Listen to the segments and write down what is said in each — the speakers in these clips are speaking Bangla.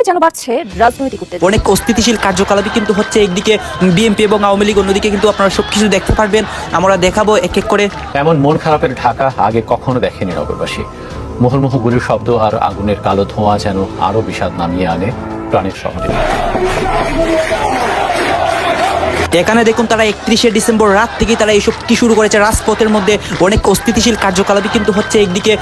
যেন বাড়ছে রাজনৈতিক উত্তেজনা। অনেক অস্থিতিশীল কার্যকলাপই কিন্তু হচ্ছে, একদিকে বিএনপি এবং আওয়ামী লীগ, অন্যদিকে কিন্তু আপনারা সবকিছু দেখতে পারবেন, আমরা দেখাবো এক এক করে। এমন মন খারাপের ঢাকা আগে কখনো দেখেনি নগরবাসী। মুহুর্মুহু গুলির শব্দ আর আগুনের কালো ধোঁয়া যেন আরো বিষাদ নামিয়ে আনে প্রাণের শহরে। এখানে দেখুন, তারা 31শে ডিসেম্বর রাত থেকে তারা এইসব কি শুরু করেছে। রাজপথের মধ্যে অনেক অস্থিতিশীল কার্যকলাপই কিন্তু হচ্ছে, একদিকে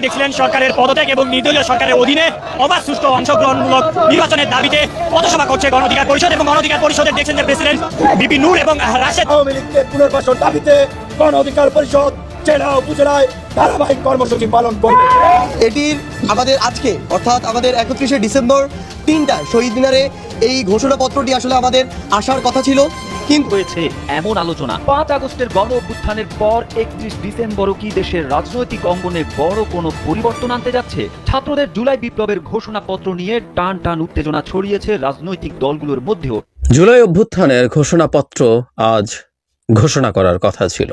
দেখছিলেন সরকারের পদত্যাগ এবং নির্দলীয় সরকারের অধীনে অবাধ সুষ্ঠু অংশগ্রহণমূলক নির্বাচনের দাবিতে পথসভা করছে গণ অধিকার পরিষদ। এবং গণ অধিকার পরিষদের দেখছেন যে প্রেসিডেন্ট বিপি নূর এবং রাশেদ। আওয়ামী লীগকে পুনর্বাসন দাবিতে গণ অধিকার পরিষদ জেলা উপজেলায় ধারাবাহিক কর্মসূচি পালন করবে। এটির আমাদের আজকে অর্থাৎ আমাদের 31শে ডিসেম্বর 3টা শহীদ মিনারে এই ঘোষণাপত্রটি আসলে আমাদের আসার কথা ছিল, কিন্তু হয়েছে এমন আলোচনা। 5 আগস্টের গণ অভ্যুত্থানের পর 31 ডিসেম্বরও কি দেশের রাজনৈতিক অঙ্গনে বড় কোনো পরিবর্তন আনতে যাচ্ছে? ছাত্রদের জুলাই বিপ্লবের ঘোষণাপত্র নিয়ে টান টান উত্তেজনা ছড়িয়েছে রাজনৈতিক দলগুলোর মধ্যেও। জুলাই অভ্যুত্থানের ঘোষণাপত্র আজ ঘোষণা করার কথা ছিল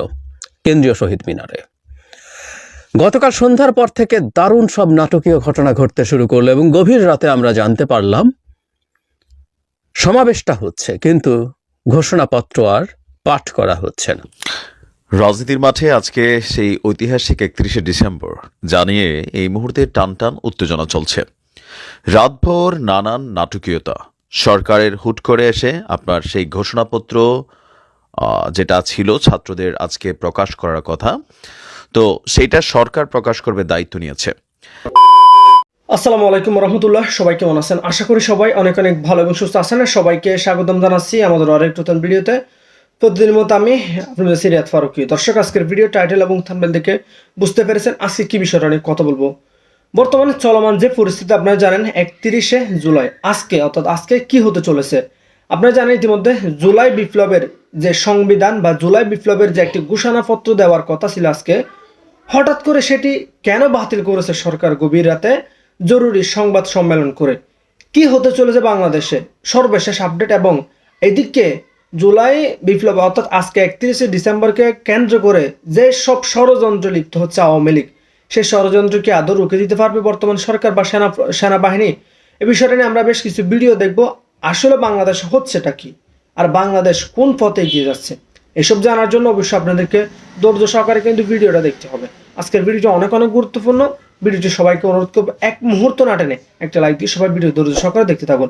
কেন্দ্রীয় শহীদ মিনারে। গতকাল সন্ধ্যার পর থেকে দারুণ সব নাটকীয় ঘটনা ঘটতে শুরু করলো এবং গভীর রাতে আমরা জানতে পারলাম সমাবেশটা হচ্ছে, কিন্তু ঘোষণাপত্র আর পাঠ করা হচ্ছে না। রাজনীতির মাঠে আজকে সেই ঐতিহাসিক 31শে ডিসেম্বর জানিয়ে এই মুহূর্তে টানটান উত্তেজনা চলছে। রাতভর নানান নাটকীয়তা, সরকারের হুট করে এসে আপনার সেই ঘোষণাপত্র যেটা ছিল ছাত্রদের আজকে প্রকাশ করার কথা, তো সেইটা সরকার প্রকাশ করবে দায়িত্ব নিয়েছে। আসসালামু আলাইকুম রহমতুল্লাহ, সবাই কেমন আছেন? আশা করি সবাই অনেক অনেক ভালো এবং সুস্থ আছেন। সবাইকে স্বাগতম জানাচ্ছি আমাদের আরেক নতুন ভিডিওতে। প্রতিদিনের মতো আমি আপনাদের সিরিয়াত ফারুকি। দর্শক, আজকের ভিডিও টাইটেল এবং থাম্বনেল দেখে বুঝতে পেরেছেন আজকে কি বিষয়টা নিয়ে কথা বলবো। বর্তমানে চলমান যে পরিস্থিতি আপনারা জানেন, 31শে জুলাই আজকে, অর্থাৎ আজকে কি হতে চলেছে আপনারা জানেন। ইতিমধ্যে জুলাই বিপ্লবের যে সংবিধান বা জুলাই বিপ্লবের যে একটি ঘোষণাপত্র দেওয়ার কথা ছিল আজকে, হঠাৎ করে সেটি কেন বাতিল করেছে সরকার গভীর রাতে জরুরি সংবাদ সম্মেলন করে? কি হতে চলেছে বাংলাদেশে সর্বশেষ আপডেট, এবং এদিকে জুলাই বিপ্লব অর্থাৎ আজকে 31শে ডিসেম্বরকে কেন্দ্র করে যে সব ষড়যন্ত্র লিপ্ত হচ্ছে আওয়ামী লীগ, সেই ষড়যন্ত্রকে আদৌ রুখে দিতে পারবে বর্তমান সরকার বা সেনাবাহিনী? এই বিষয়টা নিয়ে আমরা বেশ কিছু ভিডিও দেখব। আসলে বাংলাদেশে হচ্ছেটা কি, আর বাংলাদেশ কোন পথে এগিয়ে যাচ্ছে, এসব জানার জন্য অবশ্যই আপনাদেরকে ধৈর্য সহকারে কিন্তু ভিডিওটা দেখতে হবে। আজকের ভিডিওটা অনেক অনেক গুরুত্বপূর্ণ। ভিডিওটি সবাইকে অনুরোধ করবো এক মুহূর্ত না টেনে একটা লাইক দিয়ে সবাই ভিডিও ধৈর্য সহকারে দেখতে থাকুন।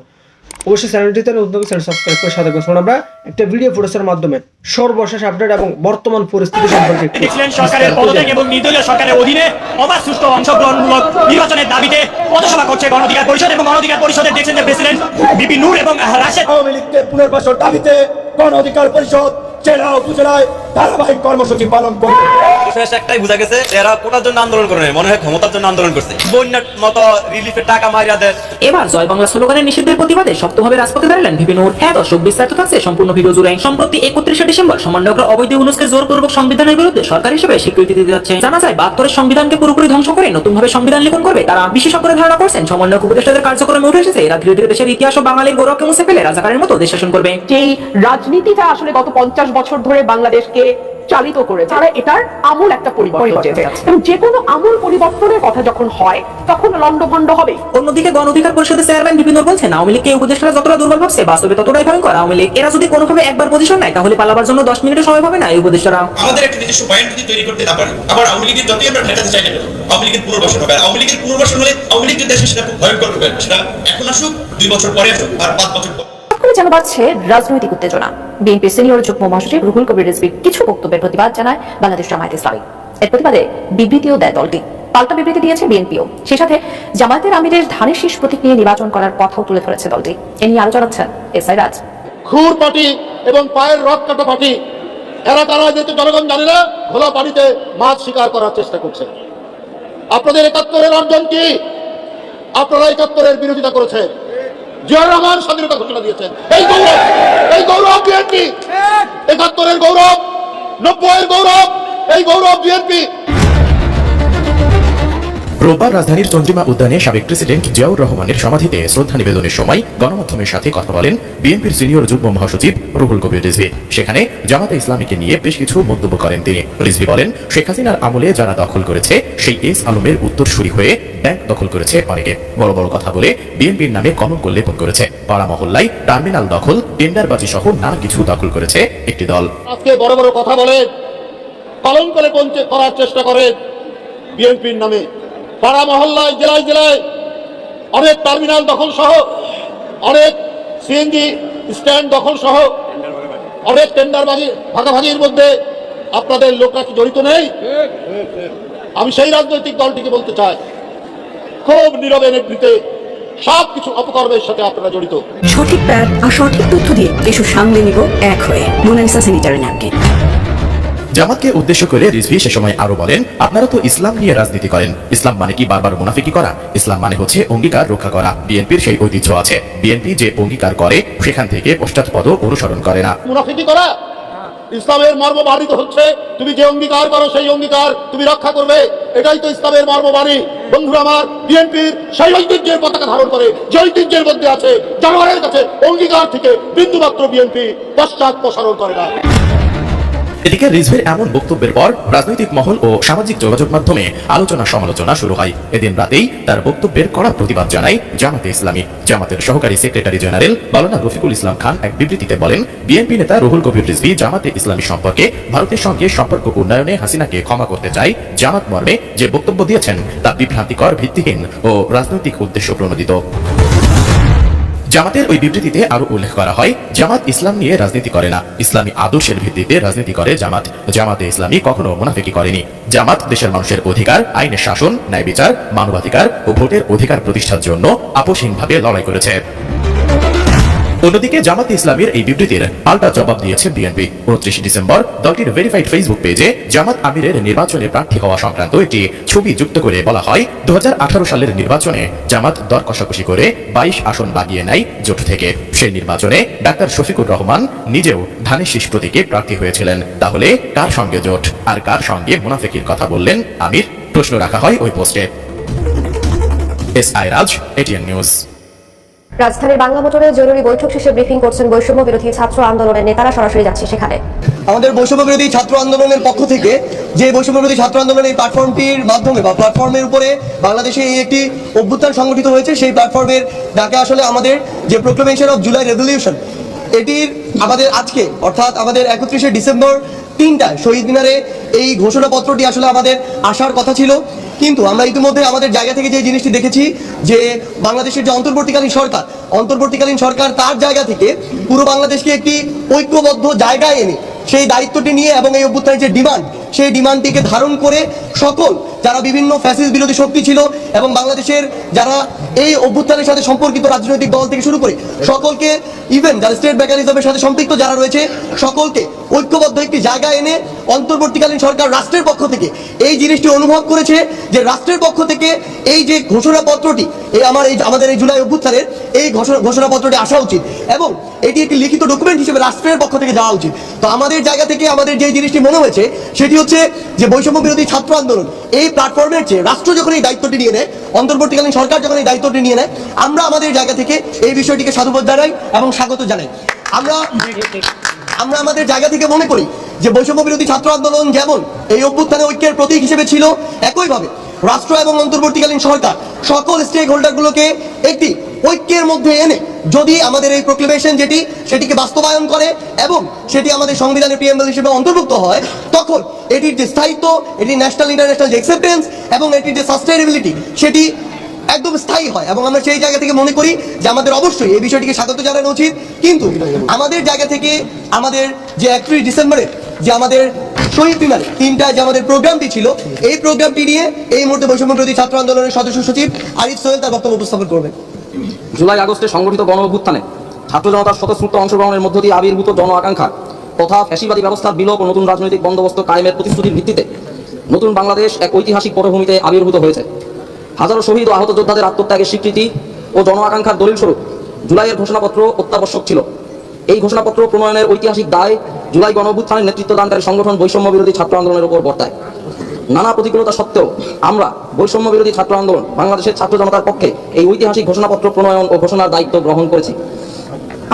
অবশ্যই চ্যানেলটিতে নতুন চ্যানেল সাবস্ক্রাইব করে সাথে থাকুন। আমরা একটা ভিডিও ফুটেজের মাধ্যমে সর্বশেষ আপডেট এবং বর্তমান পরিস্থিতি সম্পর্কে দেখছিলেন সরকারের পদত্যাগ এবং নির্দলীয় সরকারের অধীনে অবাধ সুষ্ঠু অংশগ্রহণমূলক নির্বাচনের দাবিতে পথসভা করছে গণ অধিকার পরিষদ। এবং গণ অধিকার পরিষদের দেখছেন যে প্রেসিডেন্ট বিপি নূর এবং রাশেদ। আওয়ামী লীগকে পুনর্বাসন দাবিতে গণ অধিকার পরিষদ জেলা উপজেলায় ধারাবাহিক কর্মসূচি পালন করবে। শেষ একটাই বোঝা গেছে, এরা কোটার জন্য আন্দোলন করে মনে হয় ক্ষমতার জন্য আন্দোলন করছে। বন্যার মতো রিলিফের টাকা মারিয়া দেয়। এবার জয় বাংলা স্লোগানের নিষেধের প্রতিবাদে শক্তভাবে রাজপথে দাঁড়ালেন বিপি নূর। হ্যাঁ দর্শক, বিস্তারিত থাকছে সম্পূর্ণ ভিডিও জুড়ে। সম্প্রতি 31শে ডিসেম্বর সম্মাননগর অবৈধ ইউনুসকে জোরপূর্বক সংবিধানের বিরুদ্ধে সরকার হিসেবে স্বীকৃতি দিতে যাচ্ছে। জানা যায় 72-এর সংবিধানকে পুরোপুরি ধ্বংস করে নতুনভাবে সংবিধান লিখন করবে তারা। বিশেষজ্ঞরা ধারণা করছেন সমন্বয়ক উপদেষ্টাদের কার্যক্রমে উঠে এসেছে এরা ধীরে ধীরে দেশের ইতিহাস ও বাঙালির গৌরবকে মুছে ফেলে রাজাকারের মতো দেশ শাসন করবে। যেই রাজনীতিটা আসলে গত 50 বছর ধরে বাংলাদেশকে চালিত করেছে, তারা এটার আমূল একটা পরিবর্তন, এবং যে কোনো আমূল পরিবর্তনের কথা যখন হয় তখন লন্ডভন্ড হবে। অন্যদিকে গণ অধিকার পরিষদের চেয়ারম্যান বিপি নূর বলছেন আওয়ামী লীগকে উপদেষ্টারা যতটা দুর্বল ভাবছে বাস্তবে ততটাই ভয়ঙ্কর আওয়ামী লীগ। এরা যদি কোনোভাবে একবার পজিশন নেয় তাহলে পালাবার জন্য 10 মিনিটের সময় পাবে না এই উপদেষ্টারা। আমাদের একটা নিজস্ব পয়েন্ট যদি তৈরি করতে না পারি, আবার আওয়ামী লীগের যতই আমরা ঠেকাতে চাই না কেন, আওয়ামী লীগের পুনর্বাসন হবে। আওয়ামী লীগের পুনর্বাসন হলে আওয়ামী লীগ দেশে সেটা খুব ভয়ঙ্কর হবে। সেটা এখন আসুক, 2 বছর পরে আসুক, আর 5 বছর পর। যেন বাড়ছে রাজনৈতিক উত্তেজনা। বিএনপি সিনিয়র যুগ্ম মহাসচিব রুহুল কবির রিজভীর কিছু বক্তব্যের প্রতিবাদ জানায় বাংলাদেশ জামায়াত ইসলামী। এর প্রতিবাদে বিবৃতিও দেয় দলটি। পাল্টা বিবৃতি দিয়েছে বিএনপিও। সেই সাথে জামায়াতের আমিরের ধানের শীষ প্রতীক নিয়ে নির্বাচন করার কথাও তুলে ধরেছে দলটি। এ নিয়ে আরো জানাচ্ছেন এসআই রাজ। খুর পার্টি এবং পায়ের রক কাটা পার্টি, এরা তারা যেহেতু জনগণ জানে না, খোলা পানিতে মাছ শিকার করার চেষ্টা করছে। আপনাদের 71-এর অর্জন কি? আপনারা 71-এর বিরোধিতা করেছেন। জিয়াউর রহমান স্বাধীনতা ঘোষণা দিয়েছেন। এই গৌরব বিএনপি। 71-এর গৌরব, 90-এর গৌরব, এই গৌরব বিএনপি। রোববার রাজধানীর চন্দ্রিমা উদ্যানে সাবেক প্রেসিডেন্ট জিয়াউর রহমানের সমাধিতে শ্রদ্ধা নিবেদনের সময় গণমাধ্যমের সাথে কথা বলেন বিএনপির সিনিয়র যুগ্ম মহাসচিব রুহুল কবির রিজভী। সেখানে জামাতে ইসলামীকে নিয়ে বেশ কিছু মন্তব্য করেন তিনি। রিজভী বলেন, শেখ হাসিনার আমলে যারা দখল করেছে সেই এস আলমের উত্তরসূরি হয়ে ব্যাংক দখল করেছে অনেকে। বড় বড় কথা বলে বিএনপির নামে কলঙ্ক লেপন করেছে। পাড়া মহল্লায় টার্মিনাল দখল, টেন্ডারবাজি সহ নানা কিছু দখল করেছে একটি দল। আজকে বড় বড় কথা বলে কলঙ্ক লেপন করার চেষ্টা করে বিএনপির নামে। পাড়া মহল্লায়, জেলায় জেলায় অনেক টার্মিনাল দখল সহ, অনেক সিএনজি স্ট্যান্ড দখল সহ, অনেক টেন্ডারবাজি ভাগাভাগির মধ্যে আপনাদের লোকরা কি জড়িত নেই? আমি সেই রাজনৈতিক দলটিকে বলতে চাই, খুব নীরবে নেতৃত্বে সবকিছু অপকর্মের সাথে আপনারা জড়িত। সঠিক প্যাড আর সঠিক তথ্য দিয়ে এসব সামলে নিব এক হয়ে। Monalisa sanitary napkin. জামাতকে উদ্দেশ্য করে রিজভী সে সময় আরো বলেন, আপনারা তো ইসলাম নিয়ে রাজনীতি করেন। ইসলাম মানে কি বারবার মুনাফিকি করা? ইসলাম মানে হচ্ছে অঙ্গীকার রক্ষা করা। বিএনপির সেই ঐতিহ্য আছে। বিএনপি যে অঙ্গীকার করে সেখান থেকে পশ্চাৎপদ অনুসরণ করে না। মুনাফিকি করা ইসলামের মর্মবাণী তো হচ্ছে তুমি যে অঙ্গীকার করো সেই অঙ্গীকার তুমি রক্ষা করবে। এটাই তো ইসলামের মর্মবাণী। বন্ধুরা আমার, বিএনপির সেই ঐতিহ্যের পতাকা ধারণ করে, যে ঐতিহ্যের মধ্যে আছে জনগণের কাছে অঙ্গীকার থেকে বিন্দুমাত্র বিএনপি পশ্চাৎপসারণ করে না। এদিকে রিজভীর এমন বক্তব্যের পর রাজনৈতিক মহল ও সামাজিক যোগাযোগ মাধ্যমে আলোচনা সমালোচনা শুরু হয়। এদিন রাতেই তার বক্তব্যের কড়া প্রতিবাদ জানায় জামাতে ইসলামী। জামাতের সহকারী সেক্রেটারি জেনারেল মাওলানা রফিকুল ইসলাম খান এক বিবৃতিতে বলেন, বিএনপি নেতা রুহুল কবির রিজভী জামাতে ইসলামী সম্পর্কে ভারতের সঙ্গে সম্পর্ক উন্নয়নে হাসিনাকে ক্ষমা করতে চায়। জামাত মর্মে যে বক্তব্য দিয়েছেন তা বিভ্রান্তিকর, ভিত্তিহীন ও রাজনৈতিক উদ্দেশ্য প্রণোদিত। জামাতের ওই বিবৃতিতে আরো উল্লেখ করা হয়, জামাত ইসলাম নিয়ে রাজনীতি করে না, ইসলামী আদর্শের ভিত্তিতে রাজনীতি করে জামাত। জামাতে ইসলামী কখনো মুনাফিকি করেনি। জামাত দেশের মানুষের অধিকার, আইনের শাসন, ন্যায় বিচার, মানবাধিকার ও ভোটের অধিকার প্রতিষ্ঠার জন্য আপোষহীনভাবে লড়াই করেছে। অন্যদিকে জামাতে ইসলামীর এই বিবৃতির পাল্টা জবাব দিয়েছে বিএনপি। 29 ডিসেম্বর দলটির ভেরিফাইড ফেসবুক পেজে জামাত আমিরের নির্বাচনে প্রার্থী হওয়া সংক্রান্ত একটি ছবি যুক্ত করে বলা হয়, 2018 সালের নির্বাচনে জামাত দর কষাকষি করে 22 আসন বাগিয়ে নেয় জোট থেকে। সেই নির্বাচনে ডাক্তার শফিকুর রহমান নিজেও ধানের শীষ প্রতীকে প্রার্থী হয়েছিলেন। তাহলে কার সঙ্গে জোট আর কার সঙ্গে মুনাফিকির কথা বললেন আমির? প্রশ্ন রাখা হয় ওই পোস্টে। SI রাজ, ATN নিউজ। রাজধানীর বাংলা মোটরে জরুরি বৈঠক শেষে ব্রিফিং করছেন বৈষম্য বিরোধী ছাত্র আন্দোলনের নেতারা। সরাসরি যাচ্ছে সেখানে। আমাদের বৈষম্য বিরোধী ছাত্র আন্দোলনের পক্ষ থেকে যে বৈষম্য বিরোধী ছাত্র আন্দোলনের এই প্ল্যাটফর্মটির মাধ্যমে বা প্ল্যাটফর্মের উপরে বাংলাদেশে এই একটি অভ্যুত্থান সংগঠিত হয়েছে, সেই প্ল্যাটফর্মের ডাকে আসলে আমাদের যে প্রোক্লেমেশন অফ জুলাই রেভলিউশন, এটির আমাদের আজকে অর্থাৎ আমাদের 31শে ডিসেম্বর 3টায় শহীদ মিনারে এই ঘোষণাপত্রটি আসলে আমাদের আসার কথা ছিল। কিন্তু আমরা ইতিমধ্যে আমাদের জায়গা থেকে যে জিনিসটি দেখেছি যে বাংলাদেশের যে অন্তর্বর্তীকালীন সরকার তার জায়গা থেকে পুরো বাংলাদেশকে একটি ঐক্যবদ্ধ জায়গায় এনে সেই দায়িত্বটি নিয়ে এবং এই অভ্যুত্থানের যে ডিমান্ড, সেই ডিমান্ডটিকে ধারণ করে সকল যারা বিভিন্ন ফ্যাসিস্ট বিরোধী শক্তি ছিল এবং বাংলাদেশের যারা এই অভ্যুত্থানের সাথে সম্পর্কিত রাজনৈতিক দল থেকে শুরু করে সকলকে, ইভেন যারা স্টেট মেকানিজমের সাথে সম্পৃক্ত যারা রয়েছে সকলকে ঐক্যবদ্ধ একটি জায়গায় এনে অন্তর্বর্তীকালীন সরকার রাষ্ট্রের পক্ষ থেকে এই জিনিসটি অনুভব করেছে যে রাষ্ট্রের পক্ষ থেকে এই যে ঘোষণাপত্রটি আমাদের এই জুলাই অভ্যুত্থানের এই ঘোষণাপত্রটি আসা উচিত এবং এটি একটি লিখিত ডকুমেন্ট হিসেবে রাষ্ট্রের পক্ষ থেকে যাওয়া উচিত। তো আমাদের জায়গা থেকে আমাদের যে জিনিসটি মনে হয়েছে সেটি হচ্ছে যে বৈষম্য বিরোধী ছাত্র আন্দোলন এই প্ল্যাটফর্মের চেয়ে রাষ্ট্র যখন এই দায়িত্বটি নিয়ে নেয়, অন্তর্বর্তীকালীন সরকার যখন এই দায়িত্বটি নিয়ে নেয়, আমরা আমাদের জায়গা থেকে এই বিষয়টিকে সাধুবাদ জানাই এবং স্বাগত জানাই। আমরা আমাদের জায়গা থেকে মনে করি যে বৈষম্য বিরোধী ছাত্র আন্দোলন যেমন এই অভ্যুত্থানে ঐক্যের প্রতীক হিসেবে ছিল, একইভাবে রাষ্ট্র এবং অন্তর্বর্তীকালীন সরকার সকল স্টেক হোল্ডারগুলোকে একটি ঐক্যের মধ্যে এনে যদি আমাদের এই প্রোক্লেমেশন সেটিকে বাস্তবায়ন করে এবং সেটি আমাদের সংবিধানের প্রিএম্বল হিসেবে অন্তর্ভুক্ত হয়, তখন এটির যে স্থায়িত্ব, এটি ন্যাশনাল ইন্টারন্যাশনাল যে অ্যাকসেপ্টেন্স এবং এটির যে সাস্টেইনেবিলিটি সেটি একদম স্থায়ী হয়। এবং আমরা সেই জায়গা থেকে মনে করি যে আমাদের অবশ্যই এই বিষয়টিকে স্বাগত জানানো উচিত। কিন্তু আমাদের জায়গা থেকে আমাদের যে 31 ডিসেম্বরে যে আমাদের শহীদ মিনারে 3টায় যে আমাদের প্রোগ্রামটি ছিল, এই প্রোগ্রামটি নিয়ে এই মুহূর্তে বৈষম্য বিরোধী ছাত্র আন্দোলনের সদস্য সচিব আরিফ সোহেল তার বক্তব্য উপস্থাপন করবেন। জুলাই আগস্টে সংগঠিত গণ অভ্যুত্থানে ছাত্র জনতার স্বতঃস্ফূর্ত অংশগ্রহণের মধ্য দিয়ে আবির্ভূত জন আকাঙ্ক্ষা তথা ফ্যাসিবাদী ব্যবস্থার বিলোপ ও নতুন রাজনৈতিক বন্দোবস্ত কায়েমের প্রতিশ্রুতির ভিত্তিতে নতুন বাংলাদেশ এক ঐতিহাসিক পটভূমিতে আবির্ভূত হয়েছে। হাজারো শহীদ ও আহত যোদ্ধাদের আত্মত্যাগের স্বীকৃতি ও জন আকাঙ্ক্ষার দলিল স্বরূপ জুলাইয়ের ঘোষণাপত্র অত্যাবশ্যক ছিল। এই ঘোষণাপত্র প্রণয়নের ঐতিহাসিক দায় জুলাই গণ অভ্যুত্থানের নেতৃত্ব দানকারী সংগঠন বৈষম্য বিরোধী ছাত্র আন্দোলনের উপর বর্তায়। নানা প্রতিকূলতা সত্ত্বেও আমরা বৈষম্য বিরোধী ছাত্র আন্দোলন বাংলাদেশের ছাত্র জনতার পক্ষে এই ঐতিহাসিক ঘোষণাপত্র প্রণয়ন ও ঘোষণার দায়িত্ব গ্রহণ করেছি।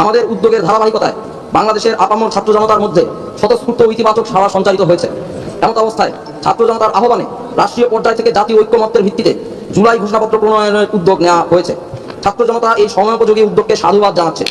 আমাদের উদ্যোগের ধারাবাহিকতায় বাংলাদেশের আপামর ছাত্র জনতার মধ্যে স্বতঃস্ফূর্ত ইতিবাচক সাড়া সঞ্চারিত হয়েছে। এমত অবস্থায় ছাত্র জনতার আহ্বানে রাষ্ট্রীয় পর্যায় থেকে জাতীয় ঐক্যমত্যের ভিত্তিতে জুলাই ঘোষণাপত্র প্রণয়নের উদ্যোগ নেওয়া হয়েছে। ছাত্র জনতা এই সময়োপযোগী উদ্যোগকে সাধুবাদ জানাচ্ছে।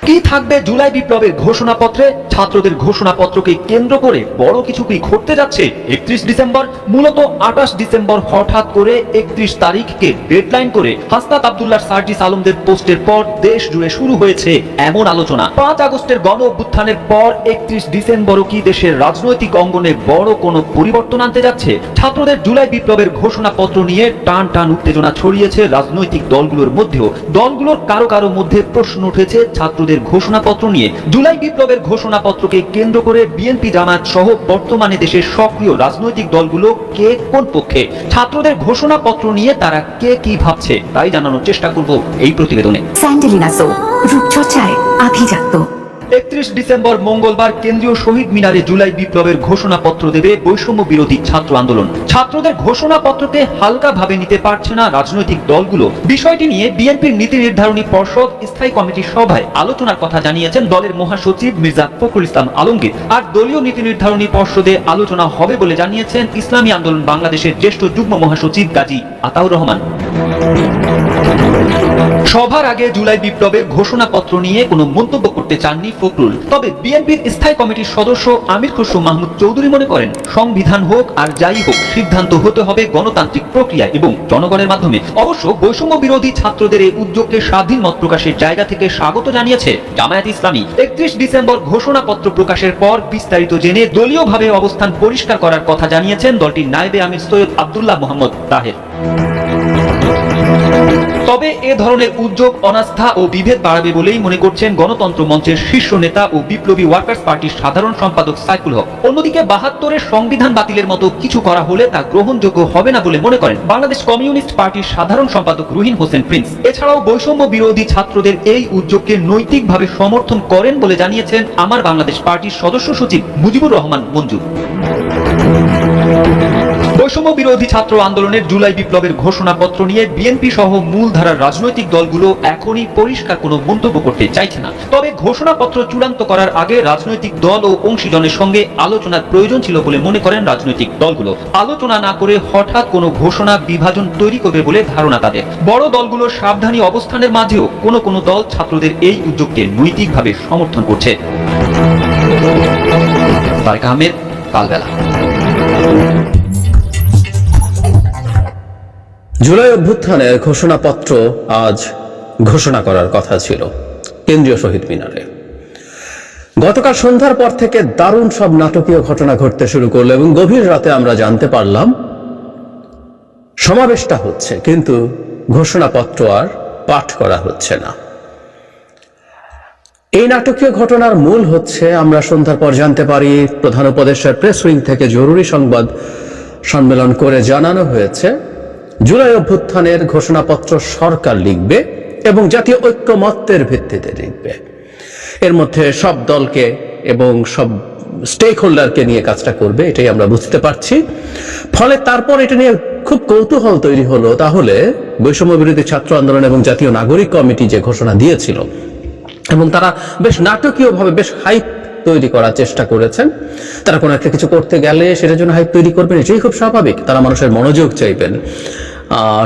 কি থাকবে জুলাই বিপ্লবের ঘোষণাপত্রে? ছাত্রদের ঘোষণাপত্রকে কেন্দ্র করে বড় কিছু কি ঘটতে যাচ্ছে 31 ডিসেম্বর? মূলত 28 ডিসেম্বর হঠাৎ করে 31 তারিখকে ডেডলাইন করে হাসনাত আব্দুল্লাহর সার্জিস আলমদের পোস্টের পর দেশ জুড়ে শুরু হয়েছে এমন আলোচনা। 5 আগস্টের গণ অভ্যুত্থানের পর 31 ডিসেম্বরও কি দেশের রাজনৈতিক অঙ্গনে বড় কোনো পরিবর্তন আনতে যাচ্ছে? ছাত্রদের জুলাই বিপ্লবের ঘোষণাপত্র নিয়ে টান টান উত্তেজনা ছড়িয়েছে রাজনৈতিক দলগুলোর মধ্যেও। দলগুলোর কারো কারো মধ্যে প্রশ্ন উঠেছে ছাত্রদের ঘোষণাপত্র নিয়ে। জুলাই বিপ্লবের ঘোষণাপত্রকে কেন্দ্র করে বিএনপি জামায়াত সহ বর্তমানে দেশের সক্রিয় রাজনৈতিক দলগুলো কে কোন পক্ষে? ছাত্রদের ঘোষণাপত্র নিয়ে তারা কে কি ভাবছে তাই জানানোর চেষ্টা করব এই প্রতিবেদনে। স্যান্ডেলিনা সো, রূপচর্চায় আভিজাত্য। 31 ডিসেম্বর মঙ্গলবার কেন্দ্রীয় শহীদ মিনারে জুলাই বিপ্লবের ঘোষণাপত্র দেবে বৈষম্য বিরোধী ছাত্র আন্দোলন। ছাত্রদের ঘোষণাপত্রকে হালকা ভাবে নিতে পারছে না রাজনৈতিক দলগুলো। বিষয়টি নিয়ে বিএনপির নীতি নির্ধারণী পর্ষদ স্থায়ী কমিটির সভায় আলোচনার কথা জানিয়েছেন দলের মহাসচিব মির্জা ফখরুল ইসলাম আলমগীর। আর দলীয় নীতি নির্ধারণী পর্ষদে আলোচনা হবে বলে জানিয়েছেন ইসলামী আন্দোলন বাংলাদেশের জ্যেষ্ঠ যুগ্ম মহাসচিব গাজী আতাউর রহমান। সভার আগে জুলাই বিপ্লবের ঘোষণাপত্র নিয়ে কোনো মন্তব্য করতে চাননি ফখরুল। তবে বিএনপির স্থায়ী কমিটির সদস্য আমির খসরু মাহমুদ চৌধুরী মনে করেন, সংবিধান হোক আর যাই হোক সিদ্ধান্ত হতে হবে গণতান্ত্রিক প্রক্রিয়া এবং জনগণের মাধ্যমে। অবশ্য বৈষম্য বিরোধী ছাত্রদের এই উদ্যোগকে স্বাধীন মত প্রকাশের জায়গা থেকে স্বাগত জানিয়েছে জামায়াত ইসলামী। 31 ডিসেম্বর ঘোষণাপত্র প্রকাশের পর বিস্তারিত জেনে দলীয়ভাবে অবস্থান পরিষ্কার করার কথা জানিয়েছেন দলটির নায়েবে আমির সৈয়দ আব্দুল্লাহ মোহাম্মদ তাহের। তবে এ ধরনের উদ্যোগ অনাস্থা ও বিভেদ বাড়াবে বলেই মনে করছেন গণতন্ত্র মঞ্চের শীর্ষ নেতা ও বিপ্লবী ওয়ার্কার্স পার্টির সাধারণ সম্পাদক সাইফুল হক। অন্যদিকে 72-এর সংবিধান বাতিলের মতো কিছু করা হলে তা গ্রহণযোগ্য হবে না বলে মনে করেন বাংলাদেশ কমিউনিস্ট পার্টির সাধারণ সম্পাদক রুহিন হোসেন প্রিন্স। এছাড়াও বৈষম্য বিরোধী ছাত্রদের এই উদ্যোগকে নৈতিকভাবে সমর্থন করেন বলে জানিয়েছেন আমার বাংলাদেশ পার্টির সদস্য সচিব মুজিবুর রহমান মঞ্জু। বৈষম্য বিরোধী ছাত্র আন্দোলনের জুলাই বিপ্লবের ঘোষণাপত্র নিয়ে বিএনপি সহ মূলধারার রাজনৈতিক দলগুলো এখনই পরিষ্কার কোনো মন্তব্য করতে চাইছে না। তবে ঘোষণাপত্র চূড়ান্ত করার আগে রাজনৈতিক দল ও অংশীজনের সঙ্গে আলোচনার প্রয়োজন ছিল বলে মনে করেন রাজনৈতিক দলগুলো। আলোচনা না করে হঠাৎ কোনো ঘোষণা বিভাজন তৈরি করবে বলে ধারণা তাদের। বড় দলগুলোর সাবধানী অবস্থানের মাঝেও কোনো দল ছাত্রদের এই উদ্যোগকে নৈতিকভাবে সমর্থন করছে। তারেক আহমেদ, কালবেলা। জুলাই অভ্যুত্থানের ঘোষণাপত্র আজ ঘোষণা করার কথা ছিল কেন্দ্রীয় শহীদ মিনারে। গতকাল সন্ধ্যার পর থেকে দারুণ সব নাটকীয় ঘটনা ঘটতে শুরু করলো এবং গভীর রাতে আমরা জানতে পারলাম সমাবেশটা হচ্ছে কিন্তু ঘোষণাপত্র আর পাঠ করা হচ্ছে না। এই নাটকীয় ঘটনার মূল হচ্ছে আমরা সন্ধ্যার পর জানতে পারি প্রধান উপদেষ্টার প্রেস উইং থেকে জরুরি সংবাদ সম্মেলন করে জানানো হয়েছে জুলাই অভ্যুত্থানের ঘোষণাপত্র সরকার লিখবে এবং জাতীয় ঐক্যমত্যের ভিত্তিতে লিখবে। এর মধ্যে সব দলকে এবং সব স্টেক হোল্ডারকে নিয়ে কাজটা করবে, এটাই আমরা বুঝতে পারছি। ফলে তারপর এটা নিয়ে খুব কৌতূহল তৈরি হলো, তাহলে বৈষম্য বিরোধী ছাত্র আন্দোলন এবং জাতীয় নাগরিক কমিটি যে ঘোষণা দিয়েছিল এবং তারা বেশ নাটকীয়ভাবে বেশ হাইপ তৈরি করার চেষ্টা করেছেন। তারা কোনো একটা কিছু করতে গেলে সেটার জন্য হাইপ তৈরি করবেন, এটাই খুব স্বাভাবিক। তারা মানুষের মনোযোগ চাইবেন,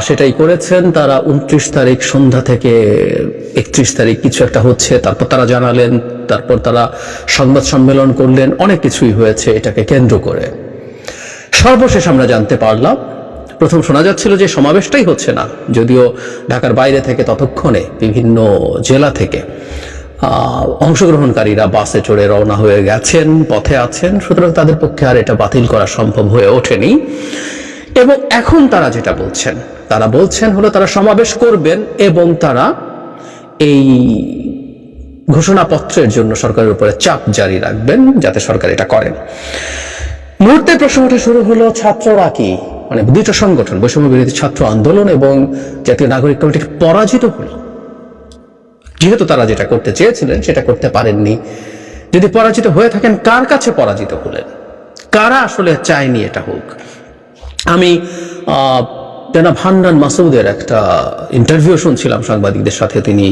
সেটাই করেছেন তারা। 29 তারিখ সন্ধ্যা থেকে 31 তারিখ কিছু একটা হচ্ছে, তারপর তারা জানালেন, তারপর তারা সংবাদ সম্মেলন করলেন, অনেক কিছুই হয়েছে এটাকে কেন্দ্র করে। সর্বশেষ আমরা জানতে পারলাম, প্রথম শোনা যাচ্ছিল যে সমাবেশটাই হচ্ছে না, যদিও ঢাকার বাইরে থেকে ততক্ষণে বিভিন্ন জেলা থেকে অংশগ্রহণকারীরা বাসে চড়ে রওনা হয়ে গেছেন, পথে আছেন, সুতরাং তাদের পক্ষে আর এটা বাতিল করা সম্ভব হয়ে ওঠেনি। এবং এখন তারা যেটা বলছেন, তারা বলছেন হলো তারা সমাবেশ করবেন এবং তারা এই ঘোষণাপত্রের জন্য সরকারের উপরে চাপ জারি রাখবেন যাতে সরকার এটা করেন। মুহূর্তে প্রসঙ্গটা শুরু হলো ছাত্ররা কি মানে দুটো সংগঠন বৈষম্য বিরোধী ছাত্র আন্দোলন এবং জাতীয় নাগরিক কমিটি পরাজিত হলো। যেহেতু তারা যেটা করতে চেয়েছিলেন সেটা করতে পারেননি, যদি পরাজিত হয়ে থাকেন কার কাছে পরাজিত হলেন? কারা আসলে চায়নি এটা হোক? আমি জনাব হান্নান মাসুদের একটা ইন্টারভিউ শুনছিলাম সাংবাদিকদের সাথে। তিনি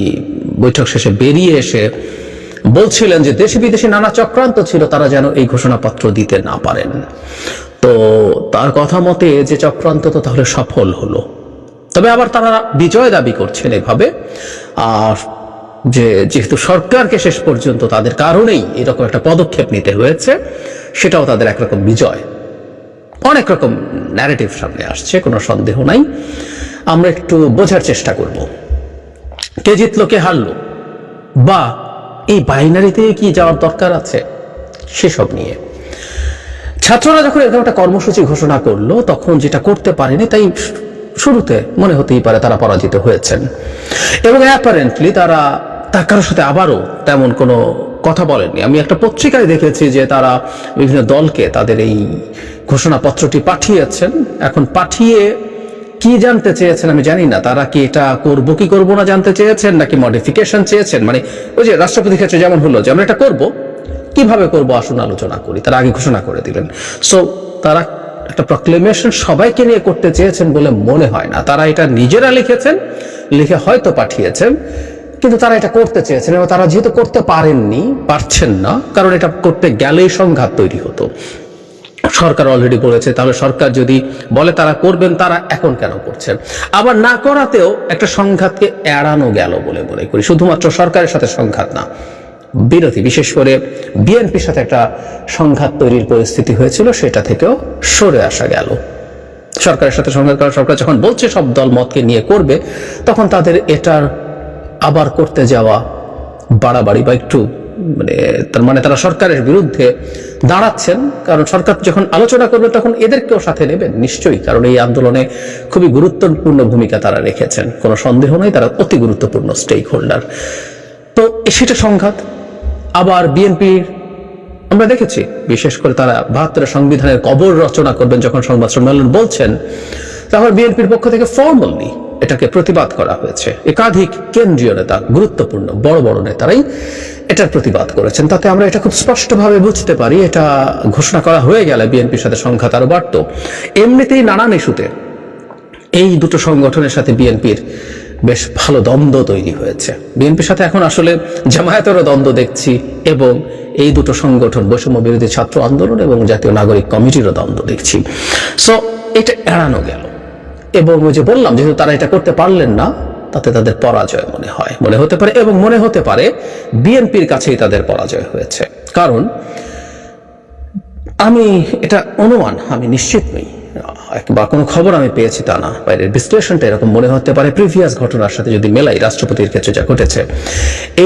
বৈঠক শেষে বেরিয়ে এসে বলছিলেন যে দেশি বিদেশি নানা চক্রান্ত ছিল, তারা যেন এই ঘোষণাপত্র দিতে না পারেন। তো তার কথা মতে যে চক্রান্ত তো তাহলে সফল হলো, তবে আবার তারা বিজয় দাবি করছেন এভাবে, আর যেহেতু সরকারকে শেষ পর্যন্ত তাদের কারণেই এরকম একটা পদক্ষেপ নিতে হয়েছে, সেটাও তাদের একরকম বিজয়। অনেক রকম ন্যারেটিভ সামনে আসছে, কোনো সন্দেহ নাই। আমরা একটু বোঝার চেষ্টা করব, কে জিতলো কে হারলো, বা এই বাইনারিতে কি যাওয়ার দরকার আছে সেসব নিয়ে। ছাত্ররা যখন এরকম একটা কর্মসূচি ঘোষণা করলো, তখন যেটা করতে পারেনি, তাই শুরুতে মনে হতেই পারে তারা পরাজিত হয়েছেন, এবং অ্যাপারেন্টলি তারা কারোর সাথে আবারও তেমন কোনো কথা বলেননি। আমি একটা পত্রিকায় দেখেছি যে তারা বিভিন্ন দলকে তাদের এই ঘোষণাপত্রটি পাঠিয়েছেন। এখন পাঠিয়ে কি জানতে চেয়েছেন আমি জানি না, তারা কি এটা করবো কি করবো না জানতে চেয়েছেন, নাকি মডিফিকেশন চেয়েছেন। মানে ওই যে রাষ্ট্রপতির ক্ষেত্রে যেমন হলো যে আমরা এটা করবো, কিভাবে করবো আসুন আলোচনা করি, তারা আগে ঘোষণা করে দিলেন। সো তারা একটা প্রক্লেমেশন সবাইকে নিয়ে করতে চেয়েছেন বলে মনে হয় না। তারা এটা নিজেরা লিখেছেন, লিখে হয়তো পাঠিয়েছেন, কিন্তু তারা এটা করতে চেয়েছেন, এবং তারা যেহেতু করতে পারছেন না, কারণ এটা করতে গেলেই সংঘাত তৈরি হতো। সরকার অলরেডি বলেছে, তাহলে সরকার যদি বলে তারা করবেন, তারা এখন কেন করছেন? আবার না করাতেও একটা সংঘাতকে এড়ানো গেল বলে মনে করি। শুধুমাত্র সরকারের সাথে সংঘাত না, বিরোধী বিশেষ করে বিএনপির সাথে একটা সংঘাত তৈরির পরিস্থিতি হয়েছিল, সেটা থেকেও সরে আসা গেল। সরকারের সাথে সংঘাত করা, সরকার যখন বলছে সব দল মতকে নিয়ে করবে, তখন তাদের এটার আবার করতে যাওয়া বাড়াবাড়ি বা একটু তার মানে তারা সরকারের বিরুদ্ধে দাঁড়াচ্ছেন। কারণ সরকার যখন আলোচনা করবে তখন এদেরকেও সাথে নেবেন নিশ্চয়ই, কারণ এই আন্দোলনে খুবই গুরুত্বপূর্ণ ভূমিকা তারা রেখেছেন, কোনো সন্দেহ নেই, তারা অতি গুরুত্বপূর্ণ স্টেক হোল্ডার। তো সেটা সংঘাত। আবার বিএনপির আমরা দেখেছি, বিশেষ করে তারা ৭২ সংবিধানের কবর রচনা করবেন যখন সংবাদ সম্মেলন বলছেন, তখন বিএনপির পক্ষ থেকে ফর্মালি এটাকে প্রতিবাদ করা হয়েছে। একাধিক কেন্দ্রীয় নেতা, গুরুত্বপূর্ণ বড় বড় নেতারাই এটার প্রতিবাদ করেছেন। তাতে আমরা এটা খুব স্পষ্টভাবে বুঝতে পারি, এটা ঘোষণা করা হয়ে গেলে বিএনপির সাথে সংঘাত আরো বাড়ত। এমনিতেই নানান ইস্যুতে এই দুটো সংগঠনের সাথে বিএনপির বেশ ভালো দ্বন্দ্ব তৈরি হয়েছে। বিএনপির সাথে এখন আসলে জামায়াতেরও দ্বন্দ্ব দেখছি, এবং এই দুটো সংগঠন বৈষম্য বিরোধী ছাত্র আন্দোলন এবং জাতীয় নাগরিক কমিটিরও দ্বন্দ্ব দেখছি। সো এটা এড়ানো গেল, এবং ওই যে বললাম, যেহেতু তারা এটা করতে পারলেন না, তাতে তাদের পরাজয় মনে হতে পারে, এবং মনে হতে পারে বিএনপির কাছেই তাদের পরাজয় হয়েছে। কারণ আমি এটা অনুমান, আমি নিশ্চিত নই, বা কোনো খবর আমি পেয়েছি তা না, বাইরের বিশ্লেষণটা এরকম মনে হতে পারে। প্রিভিয়াস ঘটনার সাথে যদি মেলাই, রাষ্ট্রপতির ক্ষেত্রে যা ঘটেছে,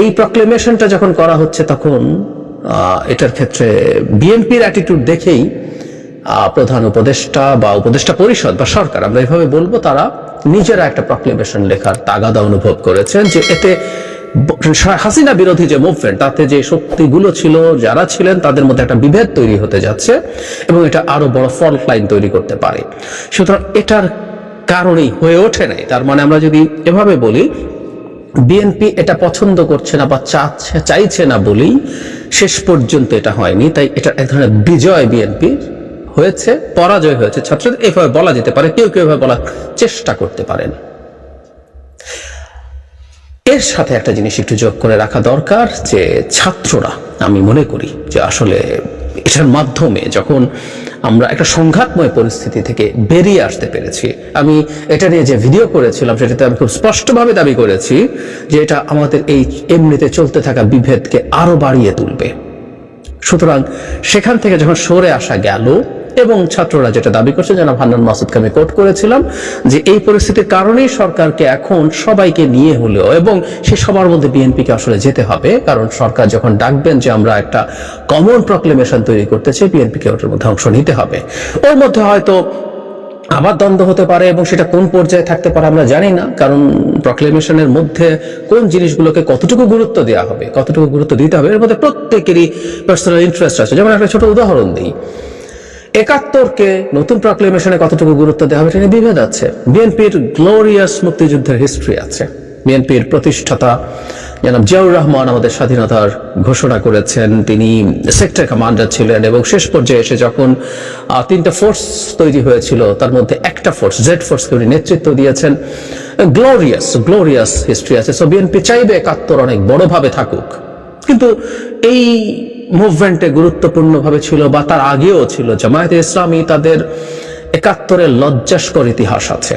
এই প্রক্লেমেশনটা যখন করা হচ্ছে, তখন এটার ক্ষেত্রে বিএনপির অ্যাটিটিউড দেখেই প্রধান উপদেষ্টা বা উপদেষ্টা পরিষদ বা সরকার, আমরা এভাবে বলবো, তারা নিজেরা একটা প্রক্লেমেশন লেখার তাগাদা অনুভব করেছেন, যে এতে হাসিনা বিরোধী যে মুভমেন্ট, তাতে যে শক্তিগুলো ছিল, যারা ছিলেন, তাদের মধ্যে একটা বিভেদ তৈরি হতে যাচ্ছে, এবং এটা আরো বড় ফল্ট লাইন তৈরি করতে পারে। সুতরাং এটার কারণেই হয়ে ওঠে নাই। তার মানে আমরা যদি এভাবে বলি, বিএনপি এটা পছন্দ করছে না বা চাইছে না বলেই শেষ পর্যন্ত এটা হয়নি। তাই এটা এক ধরনের বিজয় বিএনপির হয়েছে, পরাজয় হয়েছে ছাত্রদের, এভাবে বলা যেতে পারে। কেউ কেউ এভাবে বলার চেষ্টা করতে পারেন। এর সাথে একটা জিনিস একটু যোগ করে রাখা দরকার, যে ছাত্ররা, আমি মনে করি যে আসলে এটার মাধ্যমে যখন আমরা একটা সংঘাতময় পরিস্থিতি থেকে বেরিয়ে আসতে পেরেছি, আমি এটা নিয়ে যে ভিডিও করেছিলাম সেটাতে আমি খুব স্পষ্টভাবে দাবি করেছি যে এটা আমাদের এই এমনিতে চলতে থাকা বিভেদকে আরো বাড়িয়ে তুলবে। সুতরাং সেখান থেকে যখন সরে আসা গেল, এবং ছাত্ররা যেটা দাবি করছে, জনাব হান্নান মাসুদকে আমি কোট করেছিলাম, যে এই পরিস্থিতির কারণেই সরকারকে এখন সবাইকে নিয়ে হলেও, এবং সে সবার মধ্যে বিএনপিকে আসলে যেতে হবে, কারণ সরকার যখন ডাকবেন যে আমরা একটা কমন প্রক্লেমেশন তৈরি করতে চাই, বিএনপিকে ওটার মধ্যে অংশ নিতে হবে। ওর মধ্যে হয়তো আবার দ্বন্দ্ব হতে পারে, এবং সেটা কোন পর্যায়ে থাকতে পারে আমরা জানি না, কারণ প্রক্লেমেশনের মধ্যে কোন জিনিসগুলোকে কতটুকু গুরুত্ব দেওয়া হবে, কতটুকু গুরুত্ব দিতে হবে, এর মধ্যে প্রত্যেকেরই পার্সোনাল ইন্টারেস্ট আছে। যেমন একটা ছোট উদাহরণ দিই, ৭১কে নতুন প্রক্লেমেশনে কতটুকু গুরুত্ব দেওয়া হবে এটা নিয়ে বিভেদ আছে। বিএনপির গ্লোরিয়াস মুক্তিযুদ্ধের হিস্ট্রি আছে, বিএনপির প্রতিষ্ঠাতা জনাব জিয়াউর রহমান আমাদের স্বাধীনতার ঘোষণা করেছেন, তিনি সেক্টর কমান্ডার ছিলেন এবং শেষ পর্যায়ে এসে যখন 3টা ফোর্স তৈরি হয়েছিল তার মধ্যে একটা ফোর্স জেড ফোর্সকে উনি নেতৃত্ব দিয়েছেন। গ্লোরিয়াস হিস্ট্রি আছে। সো বিএনপি চাইবে 71 অনেক বড়ভাবে থাকুক, কিন্তু এই মুভমেন্টে গুরুত্বপূর্ণভাবে ছিল বা তার আগেও ছিল জামায়াতে ইসলামী, তাদের 71-এর লজ্জাস্কর ইতিহাস আছে।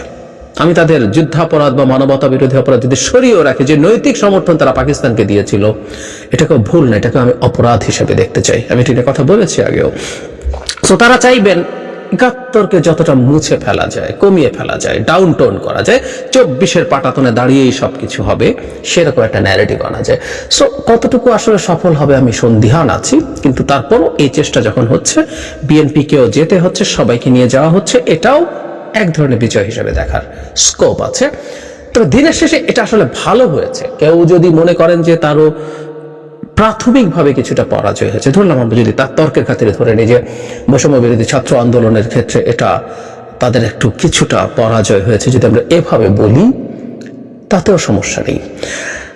আমি তাদের যুদ্ধাপরাধ বা মানবতা বিরোধী অপরাধ যদি সরিয়েও রাখি, যে নৈতিক সমর্থন তারা পাকিস্তানকে দিয়েছিল, এটাকে ভুল না, এটাকে আমি অপরাধ হিসেবে দেখতে চাই। আমি এটা নিয়ে কথা বলেছি আগেও। তো তারা চাইবেন 71-কে যতটা মুছে ফেলা যায়, কমিয়ে ফেলা যায়, ডাউন টোন করা যায়, 24-এর পাটাতনে দাঁড়িয়েই সবকিছু হবে, সেরকম একটা ন্যারেটিভ আনা যায়। সো কতটুকু আসলে সফল হবে আমি সন্দিহান আছি, কিন্তু তারপরও এই চেষ্টা যখন হচ্ছে, বিএনপিকেও যেতে হচ্ছে, সবাইকে নিয়ে যাওয়া হচ্ছে, এটাও এক ধরনের বিজয় হিসেবে দেখার স্কোপ আছে। তবে দিনের শেষে এটা আসলে ভালো হয়েছে। কেউ যদি মনে করেন যে তারও প্রাথমিকভাবে কিছুটা পরাজয় হয়েছে, ধরলাম আমরা যদি তার তর্কের খাতিরে ধরে নিই যে বৈষম্য বিরোধী ছাত্র আন্দোলনের ক্ষেত্রে এটা তাদের একটু কিছুটা পরাজয় হয়েছে, যদি আমরা এভাবে বলি তাতেও সমস্যা নেই।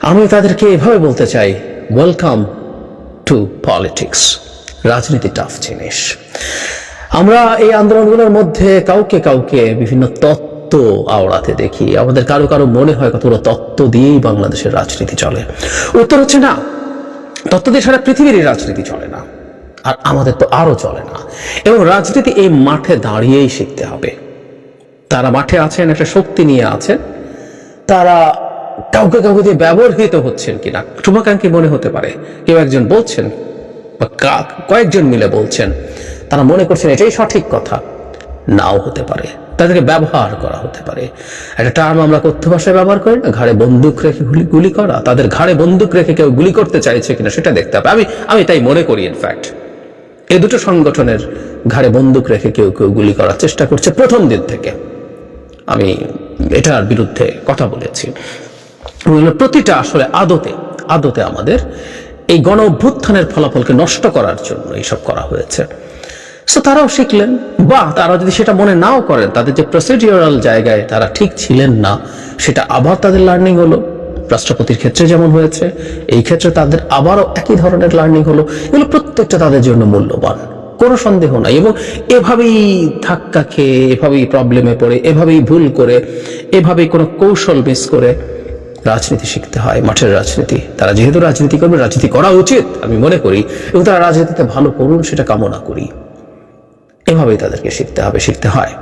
আমি তাদেরকে এভাবে বলতে চাই, ওয়েলকাম টু পলিটিক্স। রাজনীতি টাফ জিনিস। আমরা এই আন্দোলনগুলোর মধ্যে কাউকে বিভিন্ন তত্ত্ব আওড়াতে দেখি, আমাদের কারো কারো মনে হয় কতগুলো তত্ত্ব দিয়েই বাংলাদেশের রাজনীতি চলে। উত্তর হচ্ছে না, তত্ত্ব দিয়ে সারা পৃথিবীরই রাজনীতি চলে না, আর আমাদের তো আরো চলে না। এবং রাজনীতি এই মাঠে দাঁড়িয়েই শিখতে হবে। তারা মাঠে আছেন, একটা শক্তি নিয়ে আছেন, তারা কাউকে দিয়ে ব্যবহৃত হচ্ছেন কিনা শুভাকাঙ্ক্ষী মনে হতে পারে, কেউ একজন বলছেন বা কয়েকজন মিলে বলছেন, তারা মনে করছেন এটাই সঠিক কথা, নাও হতে পারে, তাদেরকে ব্যবহার করা হতে পারে। একটা টার্ম আমরা কথ্য ভাষায় ব্যবহার করি না, ঘাড়ে বন্দুক রেখে গুলি করা। তাদের ঘাড়ে বন্দুক রেখে কেউ গুলি করতে চাইছে কিনা সেটা দেখতে হবে। আমি তাই মনে করি, ইনফ্যাক্ট এই দুটো সংগঠনের ঘাড়ে বন্দুক রেখে কেউ গুলি করার চেষ্টা করছে প্রথম দিন থেকে। আমি এটার বিরুদ্ধে কথা বলেছি। প্রতিটা আসলে আদতে আমাদের এই গণ অভ্যুত্থানের ফলাফলকে নষ্ট করার জন্য এইসব করা হয়েছে। সো তারাও শিখলেন, বা তারা যদি সেটা মনে নাও করেন, তাদের যে প্রসিডিউরাল জায়গায় তারা ঠিক ছিলেন না, সেটা আবার তাদের লার্নিং হলো। রাষ্ট্রপতির ক্ষেত্রে যেমন হয়েছে, এই ক্ষেত্রে তাদের আবারও একই ধরনের লার্নিং হলো। এগুলো প্রত্যেকটা তাদের জন্য মূল্যবান, কোনো সন্দেহ নাই। এবং এভাবেই ধাক্কা খেয়ে, এভাবেই প্রবলেমে পড়ে, এভাবেই ভুল করে, এভাবেই কোনো কৌশল মিস করে রাজনীতি শিখতে হয়, মাঠের রাজনীতি। তারা যেহেতু রাজনীতি করবে, রাজনীতি করা উচিত আমি মনে করি, এবং তারা রাজনীতিতে ভালো করুন সেটা কামনা করি। এভাবেই তাদেরকে শিখতে হয়।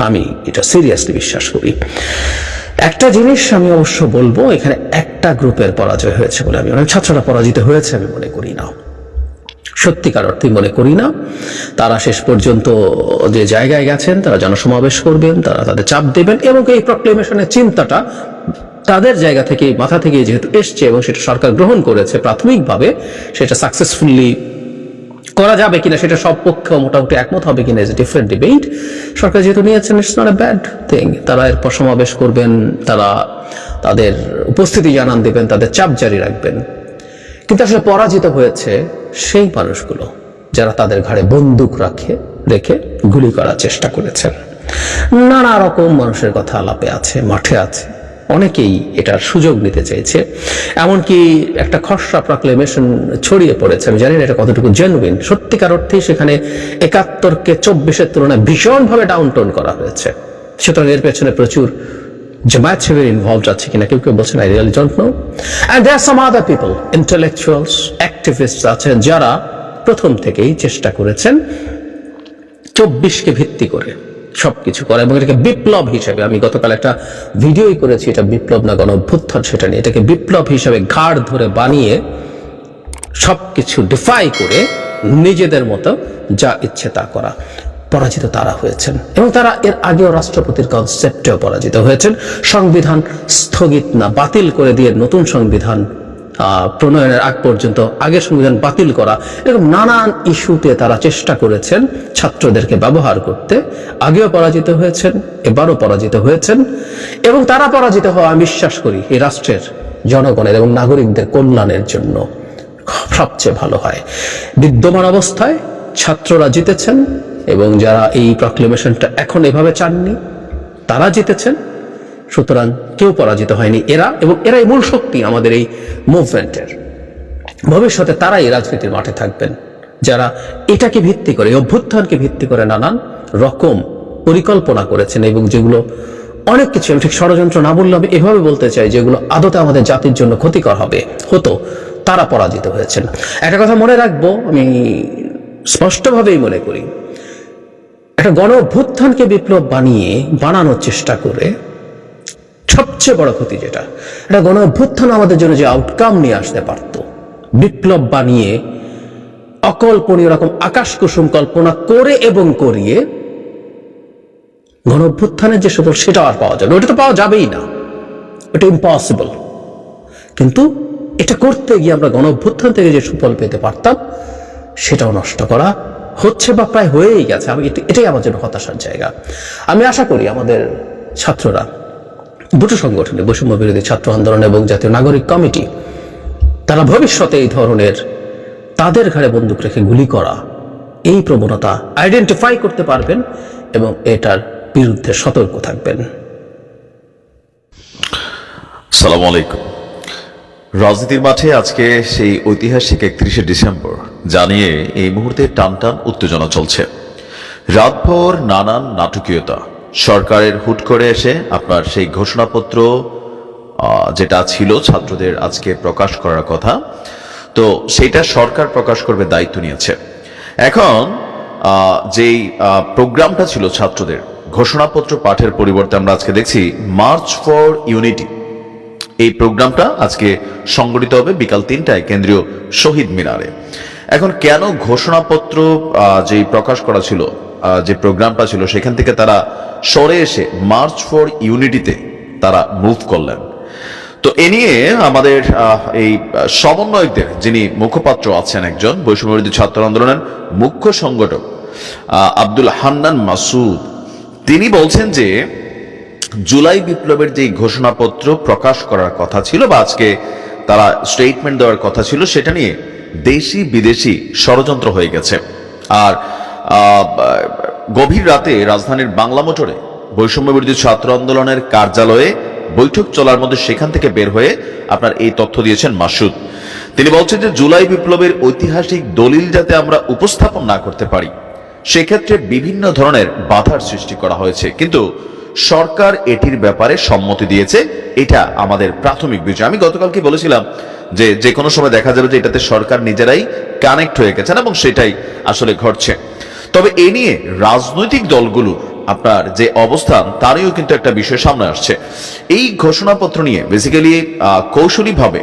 আমি এটা সিরিয়াসলি বিশ্বাস করি। একটা জিনিস আমি অবশ্য বলবো, এখানে একটা গ্রুপের পরাজয় হয়েছে বলে আমি, অনেক ছাত্ররা পরাজিত হয়েছে আমি মনে করি না, সত্যিকার অর্থে মনে করি না। তারা শেষ পর্যন্ত যে জায়গায় গেছেন, তারা জনসমাবেশ করবেন, তারা তাদের চাপ দেবেন, এবং এই প্রক্লেমেশনের চিন্তাটা তাদের জায়গা থেকে, মাথা থেকে যেহেতু এসছে এবং সেটা সরকার গ্রহণ করেছে প্রাথমিকভাবে, সেটা সাকসেসফুলি করা যাবে কিনা সেটা সব পক্ষে মোটামুটি একমত হবে কিনা ইজ এ ডিফারেন্ট ডিবেট। সরকার যেহেতু নিয়েছেন, it's not a bad thing. তারা এরপর সমাবেশ করবেন, তারা তাদের উপস্থিতি জানান দেবেন, তাদের চাপ জারি রাখবেন। কিন্তু আসলে পরাজিত হয়েছে সেই মানুষগুলো যারা তাদের ঘাড়ে বন্দুক রেখে গুলি করার চেষ্টা করেছেন। নানা রকম মানুষের কথা আলাপে আছে, মাঠে আছে, অনেকেই এটার সুযোগ নিতে চাইছে। এমনকি একটা খসড়া প্রক্লেমেশন ছড়িয়ে পড়েছে, আমি জানি না এটা কতটুকু জেনুইন। সত্যিকার অর্থেই সেখানে 71-কে 24-এর তুলনায় ভীষণভাবে ডাউনটোন করা হয়েছে। সুতরাং এর পেছনে প্রচুর জামায়াত শিবির ইনভলভড আছে কিনা কেউ বলছেন, I really don't know. And there some other people, intellectuals, activist আছেন, যারা প্রথম থেকেই চেষ্টা করেছেন 24-কে ভিত্তি করে সবকিছু করা, এবং এটাকে বিপ্লব হিসেবে, আমি গতকাল একটা ভিডিওই করেছি, এটা বিপ্লব না গণ অভ্যুত্থান সেটা নিয়ে, এটাকে বিপ্লব হিসেবে ঘাড় ধরে বানিয়ে সবকিছু ডিফাই করে নিজেদের মতো যা ইচ্ছে তা করা। পরাজিত তারা হয়েছেন, এবং তারা এর আগেও রাষ্ট্রপতির কনসেপ্টেও পরাজিত হয়েছেন। সংবিধান স্থগিত না, বাতিল করে দিয়ে নতুন সংবিধান প্রণয়নের আগ পর্যন্ত আগের সংবিধান বাতিল করা, এরকম নানান ইস্যুতে তারা চেষ্টা করেছেন ছাত্রদেরকে ব্যবহার করতে। আগেও পরাজিত হয়েছেন, এবারও পরাজিত হয়েছেন, এবং তারা পরাজিত হওয়া আমি বিশ্বাস করি এই রাষ্ট্রের জনগণের এবং নাগরিকদের কল্যাণের জন্য সবচেয়ে ভালো হয়। বিদ্যমান অবস্থায় ছাত্ররা জিতেছেন, এবং যারা এই প্রক্লেমেশনটা এখন এভাবে চাননি তারা জিতেছেন, সুতরাং কেউ পরাজিত হয়নি, এরা এবং এরাই মূল শক্তি আমাদের এই মুভমেন্টের। ভবিষ্যতে তারাই রাজনীতির মাঠে থাকবেন, যারা এটাকে ভিত্তি করে, অভ্যুত্থানকে ভিত্তি করে নানান রকম পরিকল্পনা করেছেন এবং যেগুলো অনেক কিছু, আমি ঠিক ষড়যন্ত্র না বললে আমি এভাবে বলতে চাই, যেগুলো আদতে আমাদের জাতির জন্য ক্ষতিকর হতো, তারা পরাজিত হয়েছেন। একটা কথা মনে রাখবো, আমি স্পষ্টভাবেই মনে করি, একটা গণ অভ্যুত্থানকে বিপ্লব বানানোর চেষ্টা করে সবচেয়ে বড় ক্ষতি যেটা, একটা গণ অভ্যুত্থান আমাদের জন্য যে আউটকাম নিয়ে আসতে পারত, বিপ্লব বানিয়ে অকল্পনীয় রকম আকাশ কুসুম কল্পনা করে এবং করিয়ে গণ অভ্যুত্থানের যে সুফল, সেটা আর পাওয়া যাবে, ওটা তো পাওয়া যাবেই না, এটা ইম্পসিবল। কিন্তু এটা করতে গিয়ে আমরা গণ অভ্যুত্থান থেকে যে সুফল পেতে পারতাম, সেটাও নষ্ট করা হচ্ছে বা প্রায় হয়েই গেছে। এটাই আমার জন্য হতাশার জায়গা। আমি আশা করি আমাদের ছাত্ররা, দুটো সংগঠনে, বৈষম্য বিরোধী ছাত্র আন্দোলন এবং জাতীয় নাগরিক কমিটি, তারা ভবিষ্যতে এই ধরনের তাদের ঘাড়ে বন্দুক রেখে গুলি করা এই প্রবণতা আইডেন্টিফাই করতে পারবেন এবং এটার বিরুদ্ধে সতর্ক থাকবেন। সালামু আলাইকুম। রাজনীতির মাঠে আজকে সেই ঐতিহাসিক 31শে ডিসেম্বর জানিয়ে এই মুহূর্তে টানটান উত্তেজনা চলছে। রাতভর নানান নাটকীয়তা, সরকারের হুট করে এসে আপনার সেই ঘোষণাপত্র যেটা ছিল ছাত্রদের আজকে প্রকাশ করার কথা, তো সেটা সরকার প্রকাশ করবে দায়িত্ব নিয়েছে। এখন যেই প্রোগ্রামটা ছিল ছাত্রদের ঘোষণাপত্র পাঠের পরিবর্তে আমরা আজকে দেখছি মার্চ ফর ইউনিটি, এই প্রোগ্রামটা আজকে সংগঠিত হবে বিকাল 3টায় কেন্দ্রীয় শহীদ মিনারে। এখন কেন ঘোষণাপত্র যেই প্রকাশ করা ছিল, যে প্রোগ্রামটা ছিল, সেখান থেকে তারা সরে এসে মার্চ ফর ইউনিটিতে তারা মুভ করলেন? তো এ নিয়ে আমাদের এই সমন্বয়কদের যিনি মুখপাত্র আছেন, একজন বৈষম্যবিরোধী ছাত্র আন্দোলনের মুখ্য সংগঠক আব্দুল হান্নান মাসুদ, তিনি বলছেন যে জুলাই বিপ্লবের যে ঘোষণাপত্র প্রকাশ করার কথা ছিল বা আজকে তারা স্টেটমেন্ট দেওয়ার কথা ছিল, সেটা নিয়ে দেশি বিদেশি ষড়যন্ত্র হয়ে গেছে। আর গভীর রাতে রাজধানীর বাংলা মোটরে বৈষম্য বিরোধী ছাত্র আন্দোলনের কার্যালয়ে বৈঠক চলার মধ্যে সেখান থেকে বের হয়ে আপনার এই তথ্য দিয়েছেন মাসুদ। তিনি বলছেন যে জুলাই বিপ্লবের ঐতিহাসিক দলিল যাতে আমরা উপস্থাপন না করতে পারি, সেক্ষেত্রে বিভিন্ন ধরনের বাধার সৃষ্টি করা হয়েছে, কিন্তু সরকার এটির ব্যাপারে সম্মতি দিয়েছে। এটা আমাদের প্রাথমিক বিষয়। আমি গতকালকে বলেছিলাম যে কোনো সময় দেখা যাবে যে এটাতে সরকার নিজেরাই কানেক্ট হয়ে গেছেন এবং সেটাই আসলে ঘটছে। তবে এ নিয়ে রাজনৈতিক দলগুলো আপনার যে অবস্থান, তারও কিন্তু একটা বিষয় সামনে আসছে। এই ঘোষণাপত্র নিয়ে বেসিক্যালি কৌশলীভাবে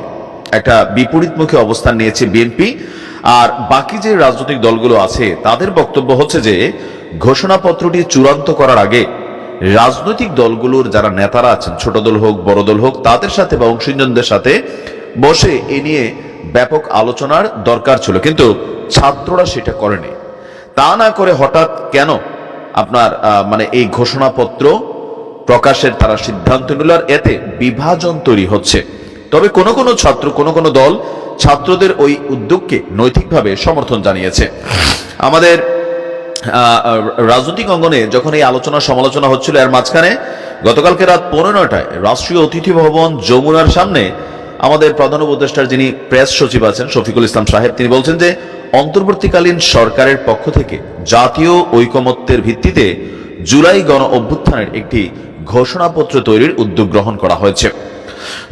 একটা বিপরীতমুখী অবস্থান নিয়েছে বিএনপি, আর বাকি যে রাজনৈতিক দলগুলো আছে তাদের বক্তব্য হচ্ছে যে ঘোষণাপত্রটি চূড়ান্ত করার আগে রাজনৈতিক দলগুলোর যারা নেতারা আছেন, ছোট দল হোক বড় দল হোক, তাদের সাথে বা অংশীজনদের সাথে বসে এ নিয়ে ব্যাপক আলোচনার দরকার ছিল, কিন্তু ছাত্ররা সেটা করেনি। তা না করে হঠাৎ কেন আপনার মানে এই ঘোষণাপত্র প্রকাশের তারা সিদ্ধান্ত নিল, আর এতে বিভাজন তৈরি হচ্ছে। তবে কোন ছাত্র, কোন দল ছাত্রদের ওই উদ্যোগকে নৈতিকভাবে সমর্থন জানিয়েছে। আমাদের রাজনৈতিক অঙ্গনে যখন এই আলোচনা সমালোচনা হচ্ছিল, এর মাঝখানে গতকালকে রাত 9:15টায় রাষ্ট্রীয় অতিথি ভবন যমুনার সামনে আমাদের প্রধান উপদেষ্টার যিনি প্রেস সচিব আছেন শফিকুল ইসলাম সাহেব, তিনি বলছেন যে অন্তর্বর্তীকালীন সরকারের পক্ষ থেকে জাতীয় ঐকমত্যের ভিত্তিতে জুলাই গণ অভ্যুত্থানের একটি ঘোষণাপত্র তৈরির উদ্যোগ গ্রহণ করা হয়েছে।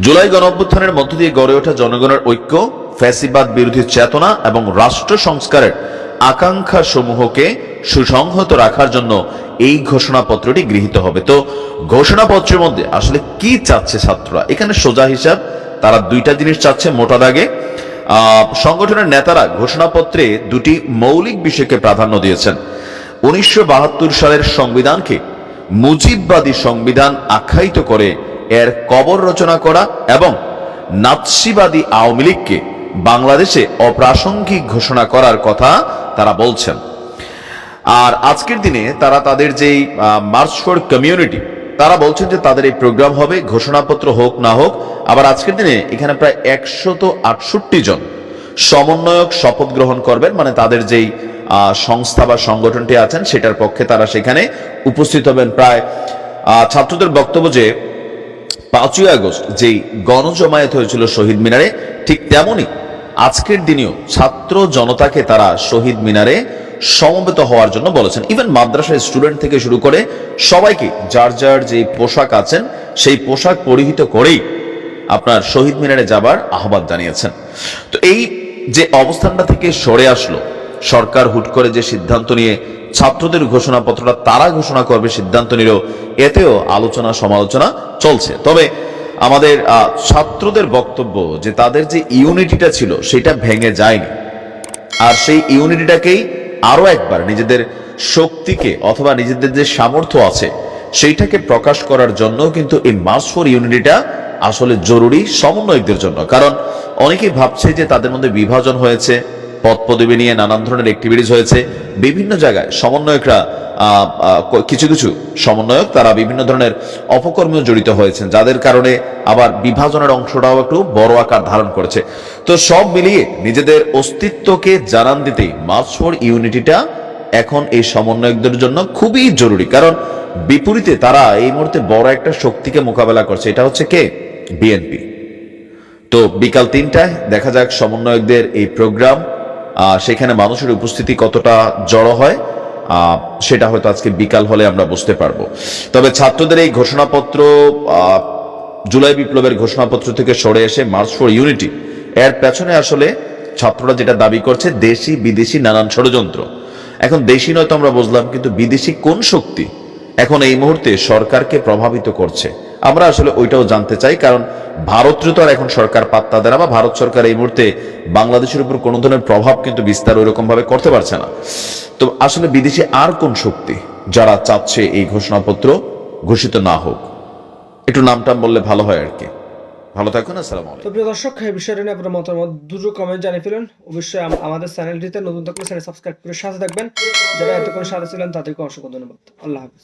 জুলাই গণ অভ্যুত্থানের মধ্য দিয়ে গড়ে ওঠা জনগণের ঐক্য, ফ্যাসিবাদ বিরোধী চেতনা এবং রাষ্ট্র সংস্কারের আকাঙ্ক্ষা সমূহকে সুসংহত রাখার জন্য এই ঘোষণাপত্রটি গৃহীত হবে। তো ঘোষণাপত্রের মধ্যে আসলে কি চাচ্ছে ছাত্ররা? এখানে সোজা হিসাব, তারা দুইটা জিনিস চাচ্ছে মোটা দাগে। সংগঠনের নেতারা ঘোষণাপত্রে দুটি মৌলিক বিষয়কে প্রাধান্য দিয়েছেন। 1972 সালের সংবিধানকে মুজিববাদী সংবিধান আখ্যায়িত করে এর কবর রচনা করা এবং নাৎসিবাদী আওয়ামী লীগকে বাংলাদেশে অপ্রাসঙ্গিক ঘোষণা করার কথা তারা বলছেন। আর আজকের দিনে তারা তাদের যেই মার্চ ফর কমিউনিটি, তারা বলছেন যে তাদের এই প্রোগ্রাম হবে, ঘোষণাপত্র হোক না হোক। আবার আজকের দিনে এখানে প্রায় 168 জন সমন্বয়ক শপথ গ্রহণ করবেন, মানে তাদের যেই সংস্থা বা সংগঠনটি আছেন সেটার পক্ষে তারা সেখানে উপস্থিত হবেন। প্রায় ছাত্রদের বক্তব্য যে 5ই আগস্ট যেই গণজমায়েত হয়েছিল শহীদ মিনারে, ঠিক তেমনই আজকের দিনেও ছাত্র জনতাকে তারা শহীদ মিনারে সমবেত হওয়ার জন্য বলেছেন। ইভেন মাদ্রাসার স্টুডেন্ট থেকে শুরু করে সবাইকে যার যার যে পোশাক আছেন সেই পোশাক পরিহিত করেই আপনার শহীদ মিনারে যাবার আহ্বান জানিয়েছেন। তো এই যে অবস্থানটা থেকে সরে আসলো, সরকার হুট করে যে সিদ্ধান্ত নিয়ে ছাত্রদের ঘোষণাপত্রটা তারা ঘোষণা করবে সিদ্ধান্ত নিল, এতেও আলোচনা সমালোচনা চলছে। তবে আমাদের ছাত্রদের বক্তব্য যে তাদের যে ইউনিটিটা ছিল সেটা ভেঙে যায়নি, আর সেই ইউনিটিটাকেই আরো একবার নিজেদের শক্তিকে অথবা নিজেদের যে সামর্থ্য আছে সেইটাকে প্রকাশ করার জন্য কিন্তু এই মার্চ ফর ইউনিটিটা আসলে জরুরি সমন্বয়কদের জন্য। কারণ অনেকেই ভাবছে যে তাদের মধ্যে বিভাজন হয়েছে, পদ পদবি নিয়ে নানান ধরনের অ্যাক্টিভিটিস হয়েছে, বিভিন্ন জায়গায় সমন্বয়করা কিছু কিছু সমন্বয়ক তারা বিভিন্ন ধরনের অপকর্মেও জড়িত হয়েছেন, যাদের কারণে আবার বিভাজনের অংশটাও একটু বড় আকার ধারণ করেছে। তো সব মিলিয়ে নিজেদের অস্তিত্বকে জানান দিতেই মার্চ ফর ইউনিটিটা এখন এই সমন্বয়কদের জন্য খুবই জরুরি। কারণ বিপরীতে তারা এই মুহূর্তে বড় একটা শক্তিকে মোকাবেলা করছে, এটা হচ্ছে কে? বিএনপি। তো বিকাল 3টায় দেখা যাক সমন্বয়কদের এই প্রোগ্রাম, সেখানে মানুষের উপস্থিতি কতটা জড়ো হয় সেটা হয়তো আজকে বিকাল হলে আমরা বুঝতে পারবো। তবে ছাত্রদের এই ঘোষণাপত্র, জুলাই বিপ্লবের ঘোষণাপত্র থেকে সরে এসে মার্চ ফর ইউনিটি, এর পেছনে আসলে ছাত্ররা যেটা দাবি করছে দেশি বিদেশি নানান ষড়যন্ত্র। এখন দেশি নয়তো আমরা বুঝলাম, কিন্তু বিদেশি কোন শক্তি এখন এই মুহূর্তে সরকারকে প্রভাবিত করছে আমরা আসলে ওইটাও জানতে চাই। কারণ ভারতীয় তো আর এখন সরকার পাত্তা দেয় না, বা ভারত সরকার এই মুহূর্তে বাংলাদেশের উপর কোনো ধরনের প্রভাব কিন্তু বিস্তার ওইরকম ভাবে করতে পারছে না। তো আসলে বিদেশি আর কোন শক্তি যারা চাচ্ছে এই ঘোষণাপত্র ঘোষিত না হোক? একটু নামটাম বললে ভালো হয় আর কি। ভালো থাকুন, আসসালামু আলাইকুম। তো প্রিয় দর্শক, এই বিষয়টা নিয়ে আপনার মতামত দুটো কমেন্ট জানিয়ে ফেলুন। অবশ্যই আমাদের চ্যানেলটিতে নতুন থাকলে চ্যানেল সাবস্ক্রাইব করে সাথে থাকবেন। যারা এতক্ষণ সাথে ছিলেন তাদেরকে অসংখ্য ধন্যবাদ। আল্লাহ হাফেজ।